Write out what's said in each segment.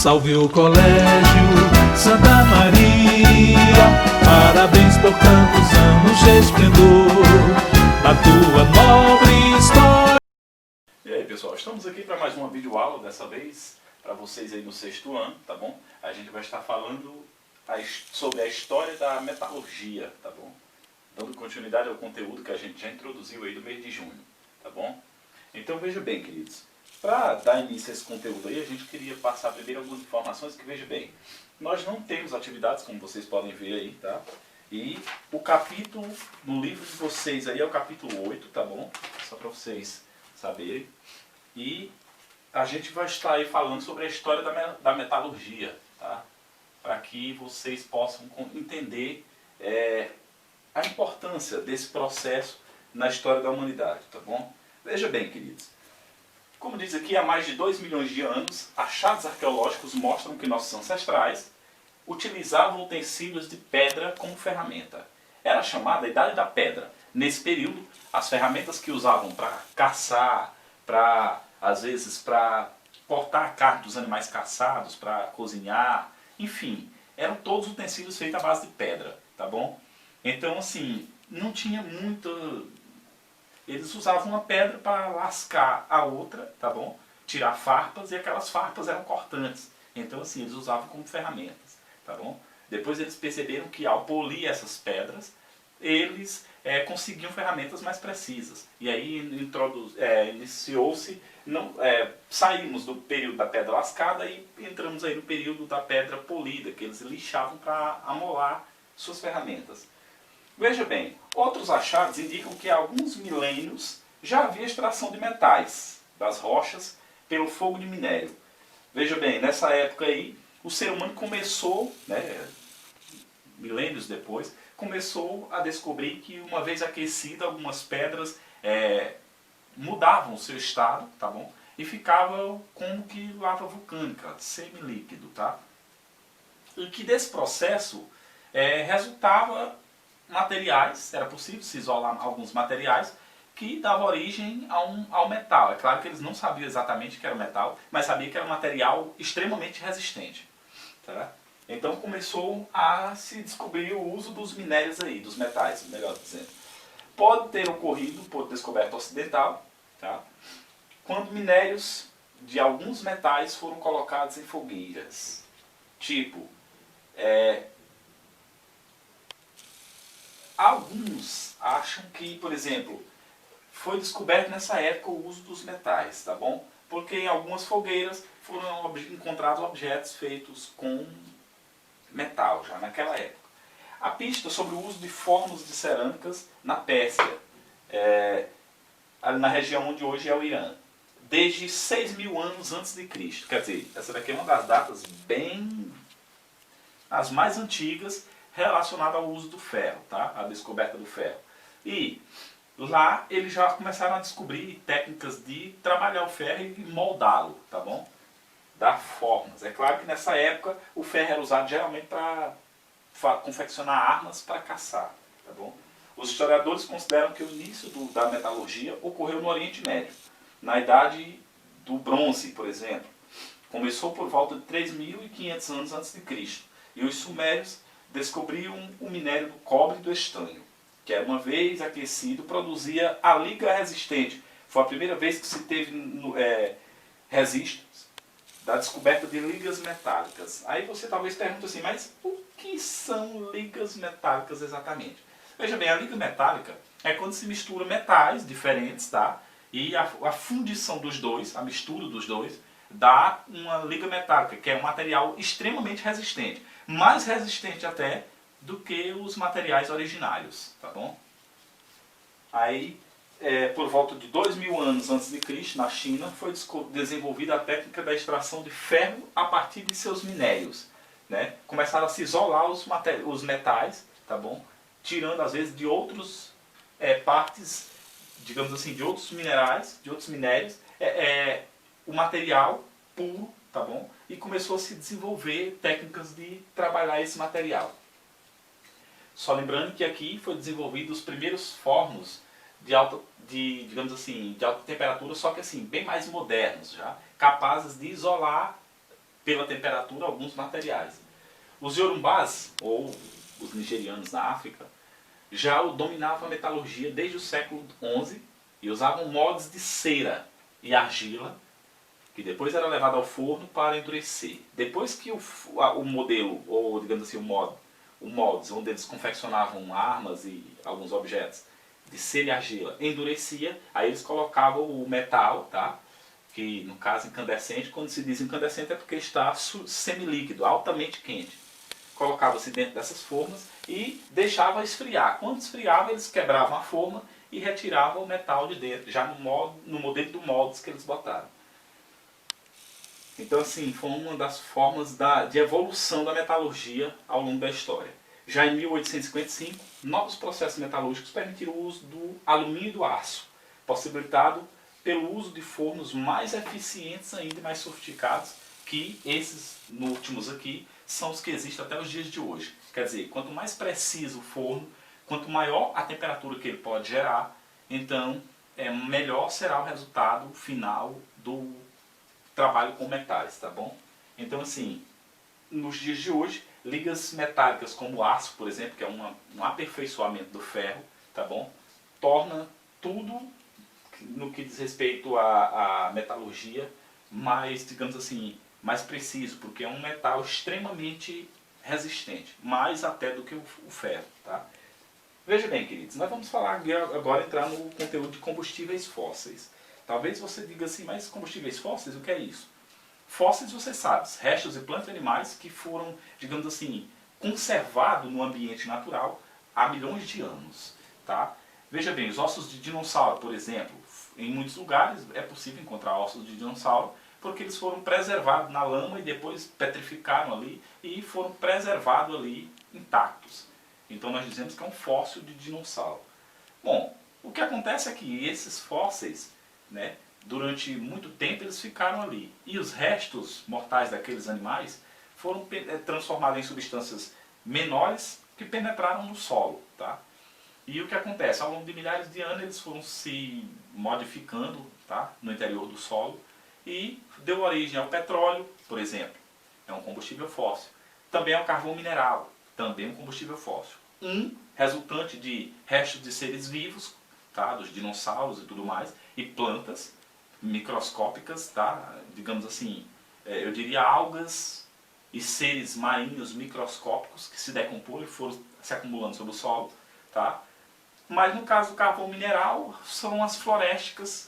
Salve o Colégio Santa Maria, parabéns por tantos anos de esplendor da tua nobre história. E aí pessoal, estamos aqui para mais uma videoaula, dessa vez para vocês aí no 6º ano, tá bom? A gente vai estar falando sobre a história da metalurgia, tá bom? Dando continuidade ao conteúdo que a gente já introduziu aí no mês de junho, tá bom? Então veja bem, queridos, para dar início a esse conteúdo aí, a gente queria passar primeiro algumas informações que, veja bem, nós não temos atividades, como vocês podem ver aí, tá? E o capítulo, no livro de vocês aí é o capítulo 8, tá bom? Só para vocês saberem. E a gente vai estar aí falando sobre a história da metalurgia, tá? Para que vocês possam entender a importância desse processo na história da humanidade, tá bom? Veja bem, queridos, como diz aqui, há mais de 2 milhões de anos, achados arqueológicos mostram que nossos ancestrais utilizavam utensílios de pedra como ferramenta. Era chamada a Idade da Pedra. Nesse período, as ferramentas que usavam para caçar, às vezes para cortar a carne dos animais caçados, para cozinhar, enfim, eram todos utensílios feitos à base de pedra, tá bom? Então, assim, não tinha muito... Eles usavam uma pedra para lascar a outra, tá bom? Tirar farpas, e aquelas farpas eram cortantes. Então, assim, eles usavam como ferramentas, tá bom? Depois eles perceberam que ao polir essas pedras, eles conseguiam ferramentas mais precisas. E aí iniciou-se, saímos do período da pedra lascada e entramos aí no período da pedra polida, que eles lixavam para amolar suas ferramentas. Veja bem, outros achados indicam que há alguns milênios já havia extração de metais das rochas pelo fogo de minério. Veja bem, nessa época aí, o ser humano começou, milênios depois, começou a descobrir que, uma vez aquecida, algumas pedras mudavam o seu estado, tá bom? E ficava como que lava vulcânica, semilíquido, tá? E que desse processo resultava materiais, era possível se isolar alguns materiais que davam origem ao metal. É claro que eles não sabiam exatamente que era metal, mas sabiam que era um material extremamente resistente. Tá? Então começou a se descobrir o uso dos minérios aí, dos metais, melhor dizendo. Pode ter ocorrido por descoberta ocidental, tá? Quando minérios de alguns metais foram colocados em fogueiras. Tipo, alguns acham que, por exemplo, foi descoberto nessa época o uso dos metais, tá bom? Porque em algumas fogueiras foram encontrados objetos feitos com metal, já naquela época. A pista sobre o uso de fornos de cerâmicas na Pérsia, na região onde hoje é o Irã, desde 6.000 anos antes de Cristo. Quer dizer, essa daqui é uma das datas as mais antigas, relacionado ao uso do ferro, tá? A descoberta do ferro. E lá eles já começaram a descobrir técnicas de trabalhar o ferro e moldá-lo, tá bom? Dar formas. É claro que nessa época o ferro era usado geralmente para confeccionar armas para caçar, tá bom? Os historiadores consideram que o início da metalurgia ocorreu no Oriente Médio, na Idade do Bronze, por exemplo. Começou por volta de 3.500 anos antes de Cristo. E os sumérios descobriam o minério do cobre e do estanho, que uma vez aquecido produzia a liga resistente. Foi a primeira vez que se teve registros da descoberta de ligas metálicas. Aí você talvez pergunte assim, mas o que são ligas metálicas exatamente? Veja bem, a liga metálica é quando se mistura metais diferentes, tá? E a fundição dos dois, a mistura dos dois, dá uma liga metálica, que é um material extremamente resistente. Mais resistente até do que os materiais originários, tá bom? Aí, por volta de 2.000 anos antes de Cristo, na China, foi desenvolvida a técnica da extração de ferro a partir de seus minérios, né? Começaram a se isolar os metais, tá bom? Tirando às vezes de outros partes, digamos assim, de outros minerais, de outros minérios, o material puro, tá bom? E começou a se desenvolver técnicas de trabalhar esse material. Só lembrando que aqui foi desenvolvido os primeiros fornos digamos assim, de alta temperatura, só que assim, bem mais modernos já, capazes de isolar pela temperatura alguns materiais. Os Yorumbás, ou os nigerianos na África, já dominavam a metalurgia desde o século XI e usavam moldes de cera e argila, que depois era levado ao forno para endurecer. Depois que o modelo, ou digamos assim, o moldes, onde eles confeccionavam armas e alguns objetos de cera e argila, endurecia, aí eles colocavam o metal, tá? Que no caso incandescente, quando se diz incandescente é porque está semilíquido, altamente quente. Colocava-se dentro dessas formas e deixava esfriar. Quando esfriava, eles quebravam a forma e retiravam o metal de dentro, já no modelo do moldes que eles botaram. Então, assim, foi uma das formas de evolução da metalurgia ao longo da história. Já em 1855, novos processos metalúrgicos permitiram o uso do alumínio e do aço, possibilitado pelo uso de fornos mais eficientes ainda e mais sofisticados, que esses últimos aqui são os que existem até os dias de hoje. Quer dizer, quanto mais preciso o forno, quanto maior a temperatura que ele pode gerar, então melhor será o resultado final do trabalho com metais, tá bom? Então, assim, nos dias de hoje, ligas metálicas como o aço, por exemplo, que é um aperfeiçoamento do ferro, tá bom? Torna tudo no que diz respeito à metalurgia mais, digamos assim, mais preciso, porque é um metal extremamente resistente, mais até do que o ferro, tá? Veja bem, queridos, nós vamos falar agora, entrar no conteúdo de combustíveis fósseis. Talvez você diga assim, mas combustíveis fósseis, o que é isso? Fósseis, você sabe, restos de plantas e animais que foram, digamos assim, conservados no ambiente natural há milhões de anos, tá? Veja bem, os ossos de dinossauro, por exemplo, em muitos lugares é possível encontrar ossos de dinossauro porque eles foram preservados na lama e depois petrificaram ali e foram preservados ali intactos. Então nós dizemos que é um fóssil de dinossauro. Bom, o que acontece é que esses fósseis, né, durante muito tempo eles ficaram ali. E os restos mortais daqueles animais foram transformados em substâncias menores que penetraram no solo, tá? E o que acontece? Ao longo de milhares de anos eles foram se modificando, tá, no interior do solo e deu origem ao petróleo, por exemplo. É um combustível fóssil. Também ao carvão mineral, também um combustível fóssil. Resultante de restos de seres vivos, tá, dos dinossauros e tudo mais, e plantas microscópicas, tá, digamos assim, eu diria algas e seres marinhos microscópicos que se decomporam e foram se acumulando sobre o solo, tá? Mas no caso do carvão mineral, são as florestas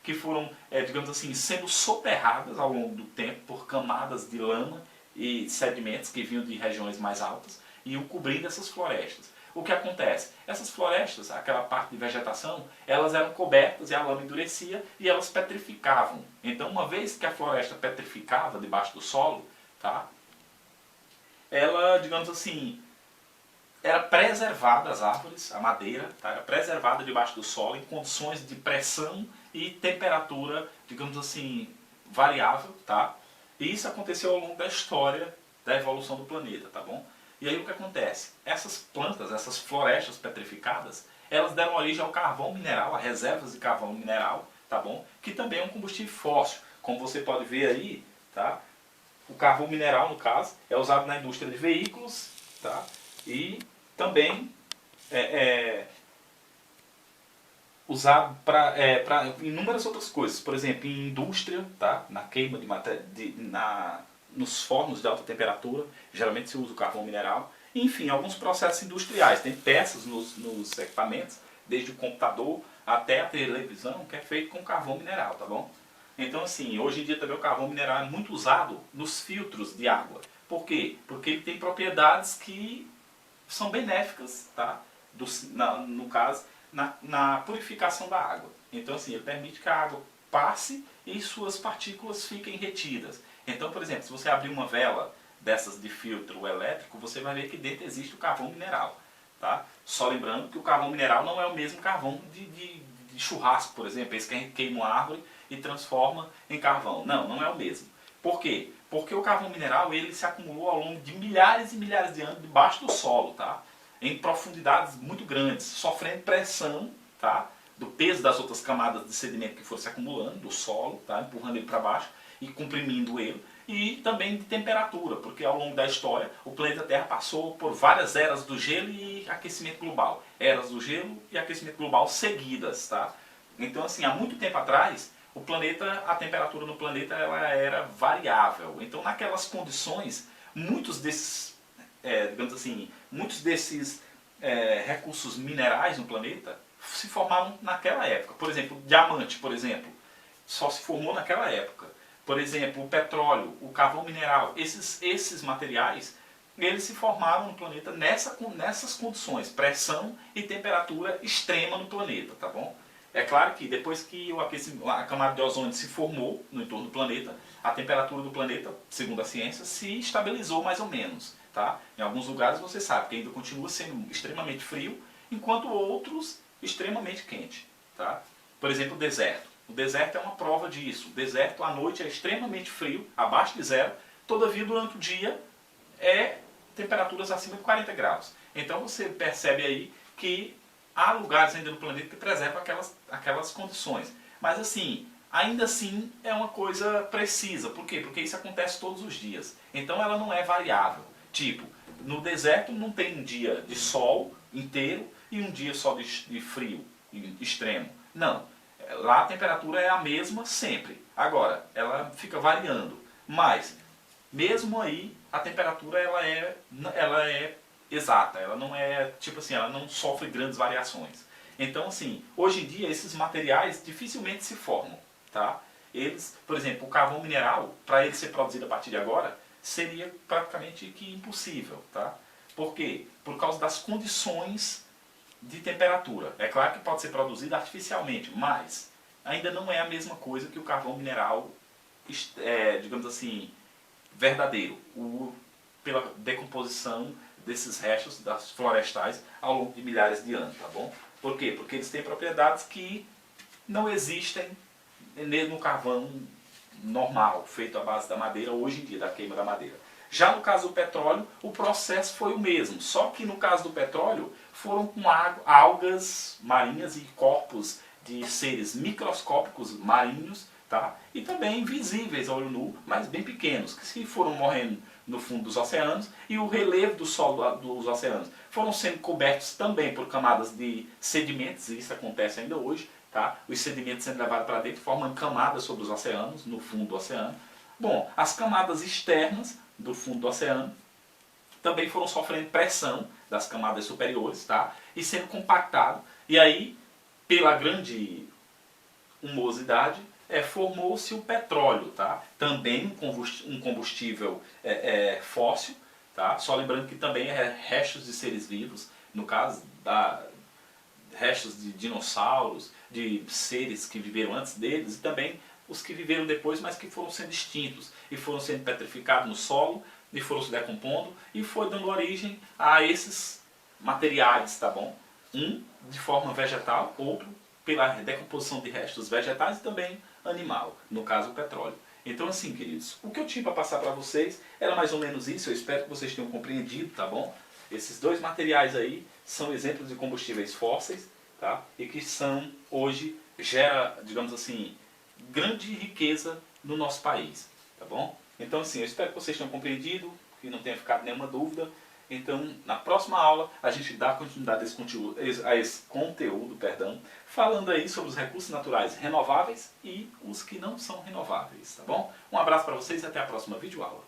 que foram, digamos assim, sendo soterradas ao longo do tempo por camadas de lama e sedimentos que vinham de regiões mais altas e iam cobrindo essas florestas. O que acontece? Essas florestas, aquela parte de vegetação, elas eram cobertas e a lama endurecia e elas petrificavam. Então, uma vez que a floresta petrificava debaixo do solo, tá, ela, digamos assim, era preservada, as árvores, a madeira, tá, era preservada debaixo do solo em condições de pressão e temperatura, digamos assim, variável, tá? E isso aconteceu ao longo da história da evolução do planeta, tá bom? E aí o que acontece? Essas plantas, essas florestas petrificadas, elas deram origem ao carvão mineral, a reservas de carvão mineral, tá bom? Que também é um combustível fóssil. Como você pode ver aí, tá? O carvão mineral, no caso, é usado na indústria de veículos, tá? E também usado para inúmeras outras coisas. Por exemplo, em indústria, tá? Na queima nos fornos de alta temperatura, geralmente se usa o carvão mineral. Enfim, alguns processos industriais. Tem peças nos equipamentos, desde o computador até a televisão, que é feito com carvão mineral, tá bom? Então, assim, hoje em dia também o carvão mineral é muito usado nos filtros de água. Por quê? Porque ele tem propriedades que são benéficas, tá? No caso, na purificação da água. Então, assim, ele permite que a água passe e suas partículas fiquem retidas. Então, por exemplo, se você abrir uma vela dessas de filtro elétrico, você vai ver que dentro existe o carvão mineral, tá? Só lembrando que o carvão mineral não é o mesmo carvão de churrasco, por exemplo, esse que a gente queima uma árvore e transforma em carvão. Não, não é o mesmo. Por quê? Porque o carvão mineral ele se acumulou ao longo de milhares e milhares de anos debaixo do solo, tá? Em profundidades muito grandes, sofrendo pressão, tá? do peso das outras camadas de sedimento que foram se acumulando, do solo, tá? Empurrando ele para baixo e comprimindo ele, e também de temperatura, porque ao longo da história o planeta Terra passou por várias eras do gelo e aquecimento global. Eras do gelo e aquecimento global seguidas, tá? Então assim, há muito tempo atrás, a temperatura no planeta ela era variável. Então naquelas condições, muitos desses, digamos assim, recursos minerais no planeta se formaram naquela época. Por exemplo, diamante, por exemplo, só se formou naquela época. Por exemplo, o petróleo, o carvão mineral, esses materiais, eles se formaram no planeta nessas condições, pressão e temperatura extrema no planeta, tá bom? É claro que depois que a camada de ozônio se formou no entorno do planeta, a temperatura do planeta, segundo a ciência, se estabilizou mais ou menos, tá? Em alguns lugares você sabe que ainda continua sendo extremamente frio, enquanto outros extremamente quente, tá? Por exemplo, o deserto. O deserto é uma prova disso. O deserto à noite é extremamente frio, abaixo de zero, todavia durante o dia é temperaturas acima de 40 graus. Então você percebe aí que há lugares ainda no planeta que preservam aquelas condições. Mas assim, ainda assim é uma coisa precisa. Por quê? Porque isso acontece todos os dias. Então ela não é variável. Tipo, no deserto não tem um dia de sol inteiro e um dia só de frio extremo. Não. Lá a temperatura é a mesma sempre. Agora, ela fica variando. Mas, mesmo aí, a temperatura ela é exata. Ela não é, tipo assim, ela não sofre grandes variações. Então, assim, hoje em dia, esses materiais dificilmente se formam, tá? Eles, por exemplo, o carvão mineral, para ele ser produzido a partir de agora, seria praticamente que impossível, tá? Por quê? Por causa das condições de temperatura. É claro que pode ser produzido artificialmente, mas ainda não é a mesma coisa que o carvão mineral, digamos assim, verdadeiro, pela decomposição desses restos das florestais ao longo de milhares de anos, tá bom? Por quê? Porque eles têm propriedades que não existem no carvão normal, feito à base da madeira, hoje em dia, da queima da madeira. Já no caso do petróleo, o processo foi o mesmo, só que no caso do petróleo, foram com algas marinhas e corpos de seres microscópicos marinhos, tá? E também visíveis a olho nu, mas bem pequenos, que se foram morrendo no fundo dos oceanos, e o relevo do solo dos oceanos foram sendo cobertos também por camadas de sedimentos, e isso acontece ainda hoje, tá? Os sedimentos sendo levados para dentro, formando camadas sobre os oceanos, no fundo do oceano. Bom, as camadas externas do fundo do oceano também foram sofrendo pressão das camadas superiores, tá? E sendo compactado. E aí, pela grande humosidade, formou-se o petróleo, tá? Também um combustível fóssil, tá? Só lembrando que também é restos de seres vivos, no caso restos de dinossauros, de seres que viveram antes deles, e também os que viveram depois, mas que foram sendo extintos e foram sendo petrificados no solo e foram se decompondo e foi dando origem a esses materiais, tá bom? Um de forma vegetal, outro pela decomposição de restos vegetais e também animal, no caso o petróleo. Então assim, queridos, o que eu tinha para passar para vocês era mais ou menos isso, eu espero que vocês tenham compreendido, tá bom? Esses dois materiais aí são exemplos de combustíveis fósseis, tá? E que são, hoje, digamos assim, grande riqueza no nosso país, tá bom? Então assim, eu espero que vocês tenham compreendido, que não tenha ficado nenhuma dúvida. Então, na próxima aula, a gente dá continuidade a esse conteúdo, falando aí sobre os recursos naturais renováveis e os que não são renováveis, tá bom? Um abraço para vocês e até a próxima videoaula.